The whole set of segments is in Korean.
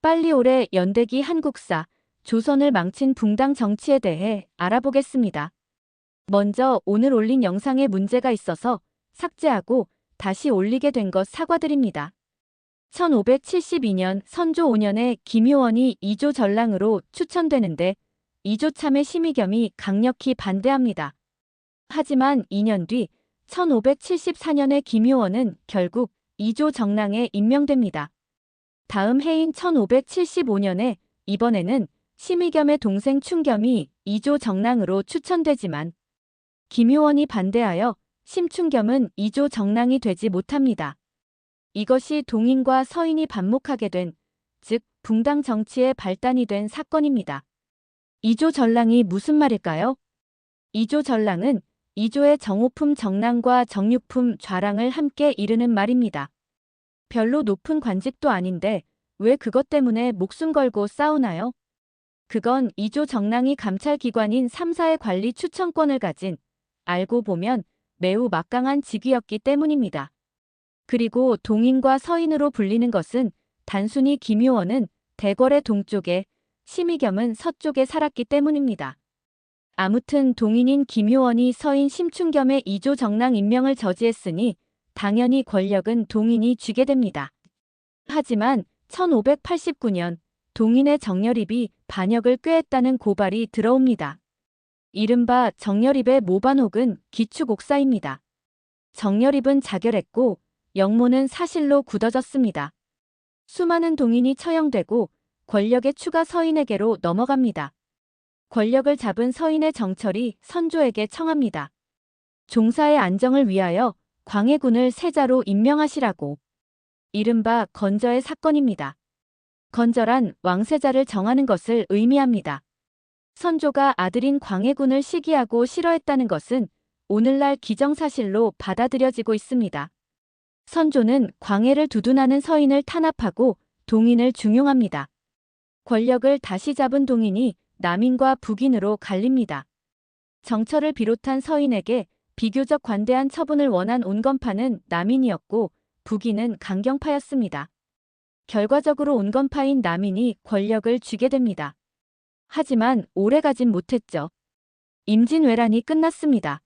빨리 올해 연대기 한국사, 조선을 망친 붕당 정치에 대해 알아보겠습니다. 먼저 오늘 올린 영상에 문제가 있어서 삭제하고 다시 올리게 된 것 사과드립니다. 1572년 선조 5년에 김효원이 이조 전랑으로 추천되는데 이조참의 심의겸이 강력히 반대합니다. 하지만 2년 뒤 1574년에 김효원은 결국 이조 정랑에 임명됩니다. 다음 해인 1575년에 이번에는 심의겸의 동생 충겸이 이조 정랑으로 추천되지만 김효원이 반대하여 심충겸은 이조 정랑이 되지 못합니다. 이것이 동인과 서인이 반목하게 된, 즉 붕당 정치의 발단이 된 사건입니다. 이조 전랑이 무슨 말일까요? 이조 전랑은 이조의 정오품 정랑과 정육품 좌랑을 함께 이르는 말입니다. 별로 높은 관직도 아닌데 왜 그것 때문에 목숨 걸고 싸우나요? 그건 이조 정랑이 감찰기관인 3사의 관리 추천권을 가진, 알고 보면 매우 막강한 직위였기 때문입니다. 그리고 동인과 서인으로 불리는 것은 단순히 김효원은 대궐의 동쪽에, 심의겸은 서쪽에 살았기 때문입니다. 아무튼 동인인 김효원이 서인 심충겸의 이조 정랑 임명을 저지했으니 당연히 권력은 동인이 쥐게 됩니다. 하지만 1589년 동인의 정여립이 반역을 꾀했다는 고발이 들어옵니다. 이른바 정여립의 모반혹은 기축옥사입니다. 정여립은 자결했고 영모는 사실로 굳어졌습니다. 수많은 동인이 처형되고 권력의 추가 서인에게로 넘어갑니다. 권력을 잡은 서인의 정철이 선조에게 청합니다. 종사의 안정을 위하여 광해군을 세자로 임명하시라고. 이른바 건저의 사건입니다. 건저란 왕세자를 정하는 것을 의미합니다. 선조가 아들인 광해군을 시기하고 싫어했다는 것은 오늘날 기정사실로 받아들여지고 있습니다. 선조는 광해를 두둔하는 서인을 탄압하고 동인을 중용합니다. 권력을 다시 잡은 동인이 남인과 북인으로 갈립니다. 정철을 비롯한 서인에게 비교적 관대한 처분을 원한 온건파는 남인이었고 북인은 강경파였습니다. 결과적으로 온건파인 남인이 권력을 쥐게 됩니다. 하지만 오래 가진 못했죠. 임진왜란이 끝났습니다.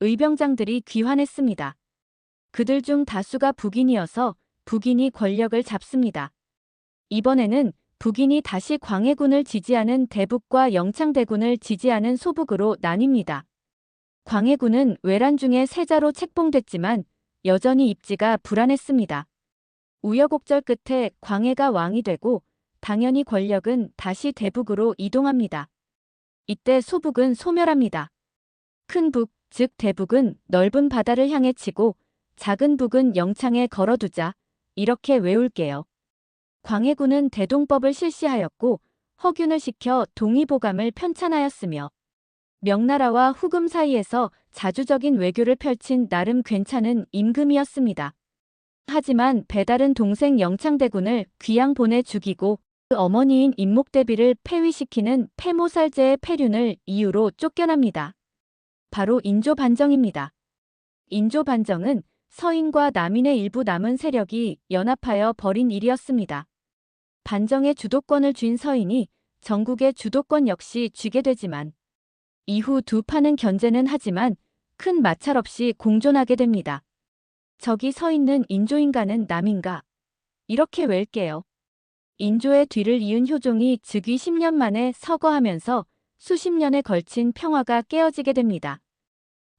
의병장들이 귀환했습니다. 그들 중 다수가 북인이어서 북인이 권력을 잡습니다. 이번에는 북인이 다시 광해군을 지지하는 대북과 영창대군을 지지하는 소북으로 나뉩니다. 광해군은 외란 중에 세자로 책봉됐지만 여전히 입지가 불안했습니다. 우여곡절 끝에 광해가 왕이 되고 당연히 권력은 다시 대북으로 이동합니다. 이때 소북은 소멸합니다. 큰 북, 즉 대북은 넓은 바다를 향해 치고 작은 북은 영창에 걸어두자. 이렇게 외울게요. 광해군은 대동법을 실시하였고 허균을 시켜 동의보감을 편찬하였으며 명나라와 후금 사이에서 자주적인 외교를 펼친 나름 괜찮은 임금이었습니다. 하지만 배다른 동생 영창대군을 귀양 보내 죽이고 그 어머니인 임목대비를 폐위시키는 폐모살제의 폐륜을 이유로 쫓겨납니다. 바로 인조반정입니다. 인조반정은 서인과 남인의 일부 남은 세력이 연합하여 벌인 일이었습니다. 반정의 주도권을 쥔 서인이 전국의 주도권 역시 쥐게 되지만 이후 두 파는 견제는 하지만 큰 마찰 없이 공존하게 됩니다. 저기 서 있는 인조인가는 남인가? 이렇게 외울게요. 인조의 뒤를 이은 효종이 즉위 10년 만에 서거하면서 수십 년에 걸친 평화가 깨어지게 됩니다.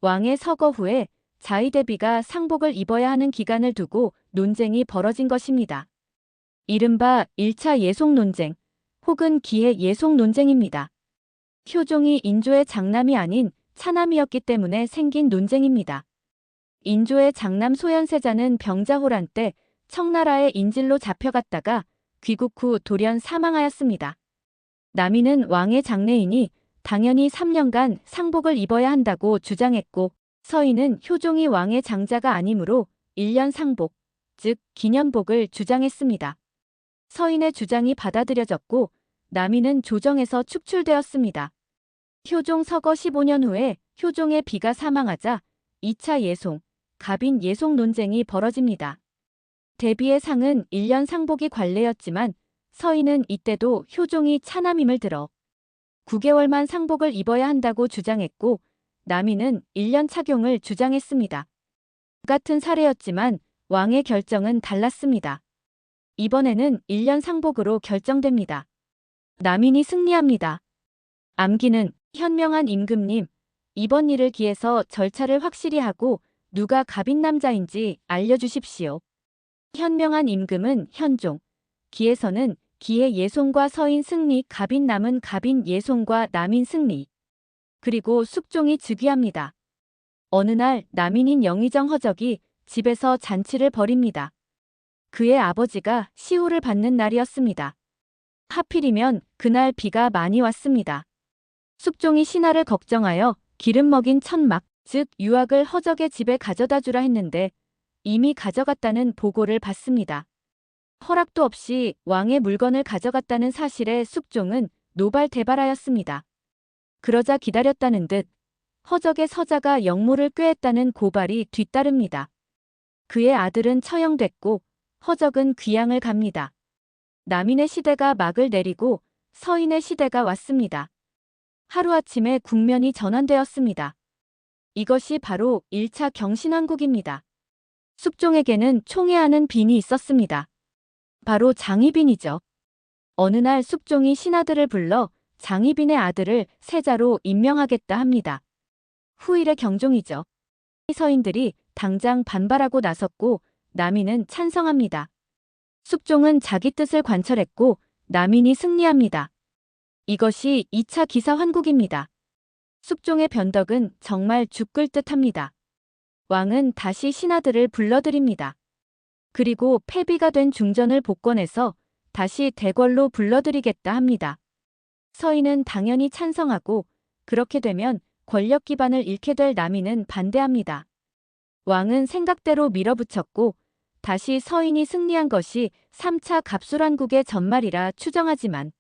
왕의 서거 후에 자의대비가 상복을 입어야 하는 기간을 두고 논쟁이 벌어진 것입니다. 이른바 1차 예속 논쟁 혹은 기해 예속 논쟁입니다. 효종이 인조의 장남이 아닌 차남이었기 때문에 생긴 논쟁입니다. 인조의 장남 소현세자는 병자호란 때 청나라의 인질로 잡혀갔다가 귀국 후 돌연 사망하였습니다. 남인은 왕의 장례이니 당연히 3년간 상복을 입어야 한다고 주장했고 서인은 효종이 왕의 장자가 아니므로 1년 상복, 즉 기년복을 주장했습니다. 서인의 주장이 받아들여졌고 남인은 조정에서 축출되었습니다. 효종 서거 15년 후에 효종의 비가 사망하자 2차 예송, 갑인 예송 논쟁이 벌어집니다. 대비의 상은 1년 상복이 관례였지만 서인은 이때도 효종이 차남임을 들어 9개월만 상복을 입어야 한다고 주장했고 남인은 1년 착용을 주장했습니다. 같은 사례였지만 왕의 결정은 달랐습니다. 이번에는 1년 상복으로 결정됩니다. 남인이 승리합니다. 암기는 현명한 임금님, 이번 일을 기해서 절차를 확실히 하고 누가 갑인 남자인지 알려주십시오. 현명한 임금은 현종, 기에서는 기의 예송과 서인 승리, 갑인 남은 갑인 예송과 남인 승리. 그리고 숙종이 즉위합니다. 어느 날 남인인 영의정 허적이 집에서 잔치를 벌입니다. 그의 아버지가 시호를 받는 날이었습니다. 하필이면 그날 비가 많이 왔습니다. 숙종이 신하를 걱정하여 기름 먹인 천막, 즉 유악을 허적의 집에 가져다 주라 했는데 이미 가져갔다는 보고를 받습니다. 허락도 없이 왕의 물건을 가져갔다는 사실에 숙종은 노발대발하였습니다. 그러자 기다렸다는 듯 허적의 서자가 역모를 꾀했다는 고발이 뒤따릅니다. 그의 아들은 처형됐고 허적은 귀양을 갑니다. 남인의 시대가 막을 내리고 서인의 시대가 왔습니다. 하루아침에 국면이 전환되었습니다. 이것이 바로 1차 경신왕국입니다. 숙종에게는 총애하는 빈이 있었습니다. 바로 장희빈이죠. 어느 날 숙종이 신하들을 불러 장희빈의 아들을 세자로 임명하겠다 합니다. 후일의 경종이죠. 서인들이 당장 반발하고 나섰고 남인은 찬성합니다. 숙종은 자기 뜻을 관철했고 남인이 승리합니다. 이것이 2차 기사환국입니다. 숙종의 변덕은 정말 죽을 듯합니다. 왕은 다시 신하들을 불러들입니다. 그리고 패비가 된 중전을 복권해서 다시 대궐로 불러들이겠다 합니다. 서인은 당연히 찬성하고 그렇게 되면 권력 기반을 잃게 될 남인은 반대합니다. 왕은 생각대로 밀어붙였고 다시 서인이 승리한 것이 3차 갑술환국의 전말이라 추정하지만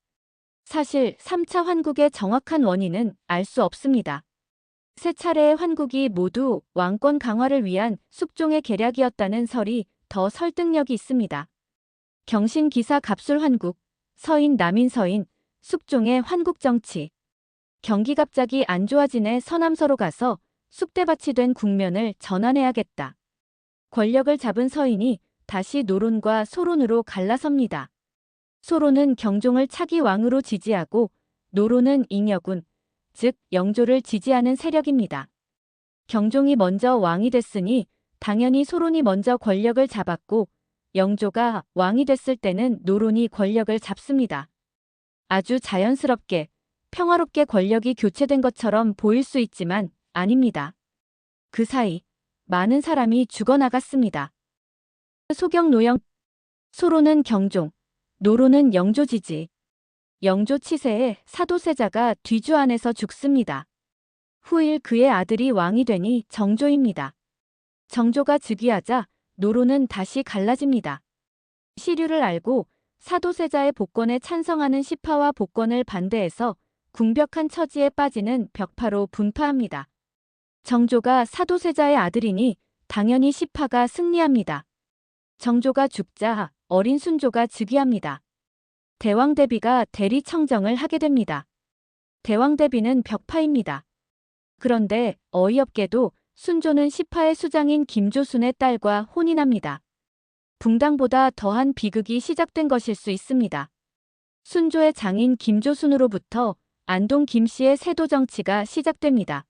사실 3차 환국의 정확한 원인은 알 수 없습니다. 세 차례의 환국이 모두 왕권 강화를 위한 숙종의 계략이었다는 설이 더 설득력이 있습니다. 경신기사 갑술환국, 서인 남인 서인, 숙종의 환국정치. 경기 갑자기 안 좋아지네 서남서로 가서 쑥대밭이 된 국면을 전환해야겠다. 권력을 잡은 서인이 다시 노론과 소론으로 갈라섭니다. 소론은 경종을 차기 왕으로 지지하고 노론은 잉여군, 즉 영조를 지지하는 세력입니다. 경종이 먼저 왕이 됐으니 당연히 소론이 먼저 권력을 잡았고 영조가 왕이 됐을 때는 노론이 권력을 잡습니다. 아주 자연스럽게 평화롭게 권력이 교체된 것처럼 보일 수 있지만 아닙니다. 그 사이 많은 사람이 죽어나갔습니다. 소경노영, 소론은 경종, 노론은 영조 지지. 영조 치세에 사도세자가 뒤주 안에서 죽습니다. 후일 그의 아들이 왕이 되니 정조입니다. 정조가 즉위하자 노론은 다시 갈라집니다. 시류를 알고 사도세자의 복권에 찬성하는 시파와 복권을 반대해서 궁벽한 처지에 빠지는 벽파로 분파합니다. 정조가 사도세자의 아들이니 당연히 시파가 승리합니다. 정조가 죽자 어린 순조가 즉위합니다. 대왕대비가 대리청정을 하게 됩니다. 대왕대비는 벽파입니다. 그런데 어이없게도 순조는 시파의 수장인 김조순의 딸과 혼인합니다. 붕당보다 더한 비극이 시작된 것일 수 있습니다. 순조의 장인 김조순으로부터 안동 김씨의 세도 정치가 시작됩니다.